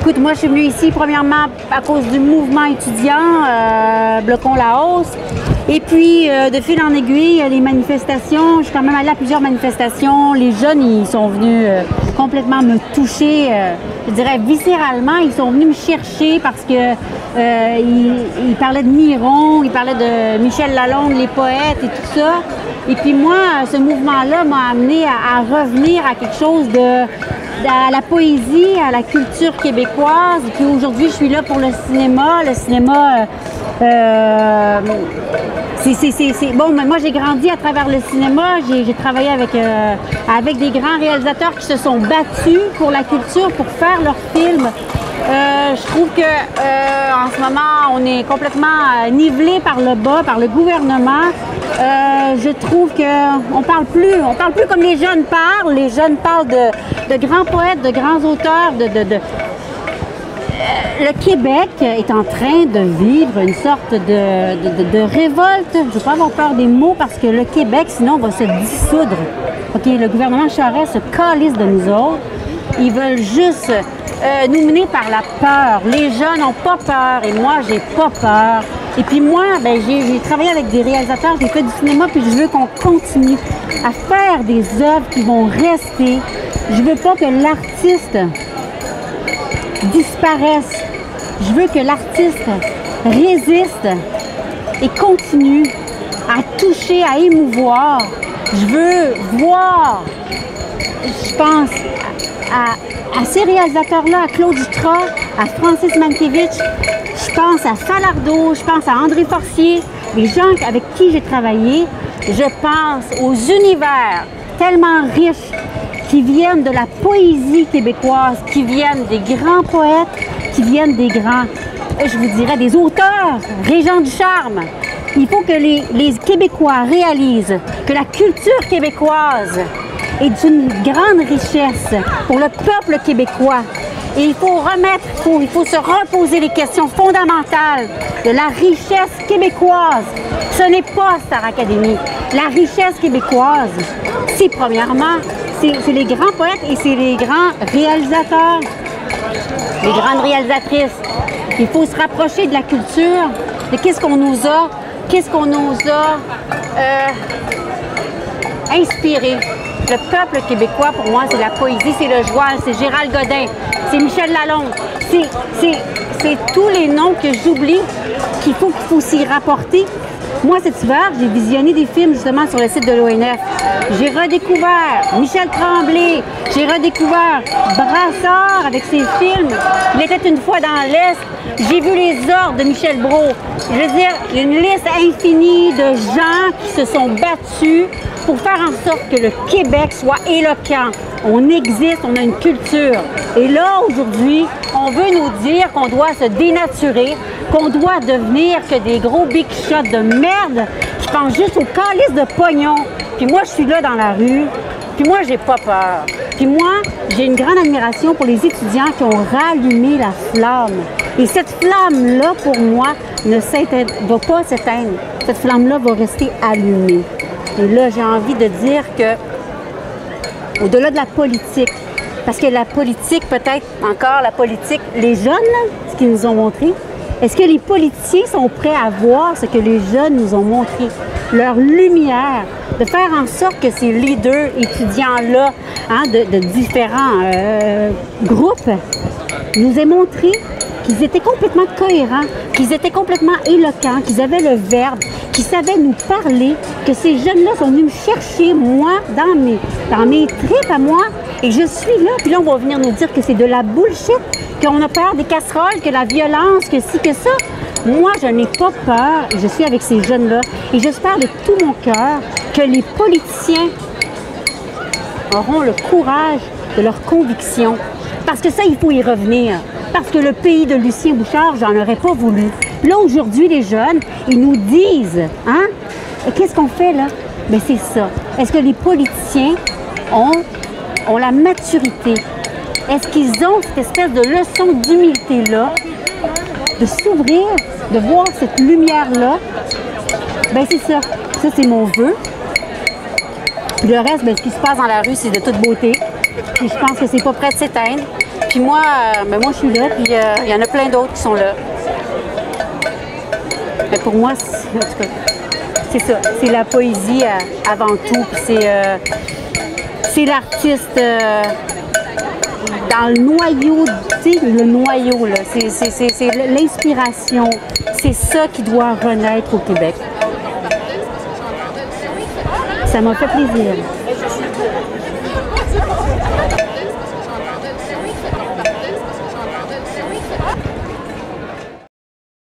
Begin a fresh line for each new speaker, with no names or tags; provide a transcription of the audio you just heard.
Écoute, moi, je suis venue ici, premièrement, à cause du mouvement étudiant, Bloquons la hausse. Et puis, de fil en aiguille, les manifestations, je suis quand même allée à plusieurs manifestations. Les jeunes, ils sont venus complètement me toucher, je dirais viscéralement. Ils sont venus me chercher parce que ils parlaient de Miron, ils parlaient de Michel Lalonde, les poètes et tout ça. Et puis moi, ce mouvement-là m'a amené à revenir à quelque chose à la poésie, à la culture québécoise. Et puis aujourd'hui, je suis là pour le cinéma. Le cinéma, bon, mais moi j'ai grandi à travers le cinéma. J'ai travaillé avec des grands réalisateurs qui se sont battus pour la culture, pour faire leurs films. Je trouve que en ce moment, on est complètement nivelé par le bas, par le gouvernement. Je trouve qu'on parle plus comme les jeunes parlent. Les jeunes parlent de grands poètes, de grands auteurs, le Québec est en train de vivre une sorte de révolte. Je ne veux pas avoir peur des mots parce que le Québec, sinon, va se dissoudre. OK, le gouvernement Charest se calisse de nous autres. Ils veulent juste nous mener par la peur. Les jeunes n'ont pas peur et moi, j'ai pas peur. Et puis moi, ben, j'ai travaillé avec des réalisateurs, j'ai fait du cinéma, puis je veux qu'on continue à faire des œuvres qui vont rester. Je veux pas que l'artiste disparaisse. Je veux que l'artiste résiste et continue à toucher, à émouvoir. Je veux voir, je pense, à ces réalisateurs-là, à Claude Jutras, à Francis Mankiewicz, je pense à Falardeau, je pense à André Forcier, les gens avec qui j'ai travaillé. Je pense aux univers tellement riches qui viennent de la poésie québécoise, qui viennent des grands poètes, qui viennent des grands, je vous dirais, des auteurs, Régent Ducharme. Il faut que les Québécois réalisent que la culture québécoise est d'une grande richesse pour le peuple québécois. Et il faut il faut se reposer les questions fondamentales de la richesse québécoise. Ce n'est pas Star Academy. La richesse québécoise, c'est premièrement, c'est les grands poètes et c'est les grands réalisateurs, les grandes réalisatrices. Il faut se rapprocher de la culture, de qu'est-ce qu'on nous a inspiré. Le peuple québécois, pour moi, c'est la poésie, c'est le Joal, c'est Gérald Godin, c'est Michel Lalonde. C'est tous les noms que j'oublie qu'il faut s'y rapporter. Moi, cet hiver, j'ai visionné des films justement sur le site de l'ONF. J'ai redécouvert Michel Tremblay, j'ai redécouvert Brassard avec ses films. Il était une fois dans l'Est. J'ai vu les ordres de Michel Brault. Je veux dire, il y a une liste infinie de gens qui se sont battus pour faire en sorte que le Québec soit éloquent. On existe, on a une culture. Et là, aujourd'hui, on veut nous dire qu'on doit se dénaturer, qu'on doit devenir que des gros big shots de merde qui pensent juste au calice de pognon. Puis moi, je suis là dans la rue, puis moi, j'ai pas peur. Puis moi, j'ai une grande admiration pour les étudiants qui ont rallumé la flamme. Et cette flamme-là, pour moi, ne va pas s'éteindre. Cette flamme-là va rester allumée. Et là, j'ai envie de dire que, au-delà de la politique, parce que la politique, peut-être encore la politique, les jeunes, là, ce qu'ils nous ont montré, est-ce que les politiciens sont prêts à voir ce que les jeunes nous ont montré? Leur lumière, de faire en sorte que ces leaders étudiants-là, hein, de différents groupes, nous aient montré qu'ils étaient complètement cohérents, qu'ils étaient complètement éloquents, qu'ils avaient le verbe, qu'ils savaient nous parler, que ces jeunes-là sont venus me chercher, moi, dans mes tripes à moi, et je suis là, puis là, on va venir nous dire que c'est de la bullshit, qu'on a peur des casseroles, que la violence, que ci, que ça. Moi, je n'ai pas peur, je suis avec ces jeunes-là, et j'espère de tout mon cœur que les politiciens auront le courage de leurs convictions, parce que ça, il faut y revenir. Parce que le pays de Lucien Bouchard, j'en aurais pas voulu. Là, aujourd'hui, les jeunes, ils nous disent, hein? Qu'est-ce qu'on fait là? Bien, c'est ça. Est-ce que les politiciens ont la maturité? Est-ce qu'ils ont cette espèce de leçon d'humilité-là, de s'ouvrir, de voir cette lumière-là? Bien, c'est ça. Ça, c'est mon vœu. Puis le reste, bien, ce qui se passe dans la rue, c'est de toute beauté. Puis je pense que c'est pas prêt de s'éteindre. Puis moi, ben moi, je suis là, puis il y en a plein d'autres qui sont là. Mais pour moi, c'est ça. C'est la poésie avant tout. C'est l'artiste dans le noyau, tu sais, le noyau, là. C'est l'inspiration. C'est ça qui doit renaître au Québec. Ça m'a fait plaisir.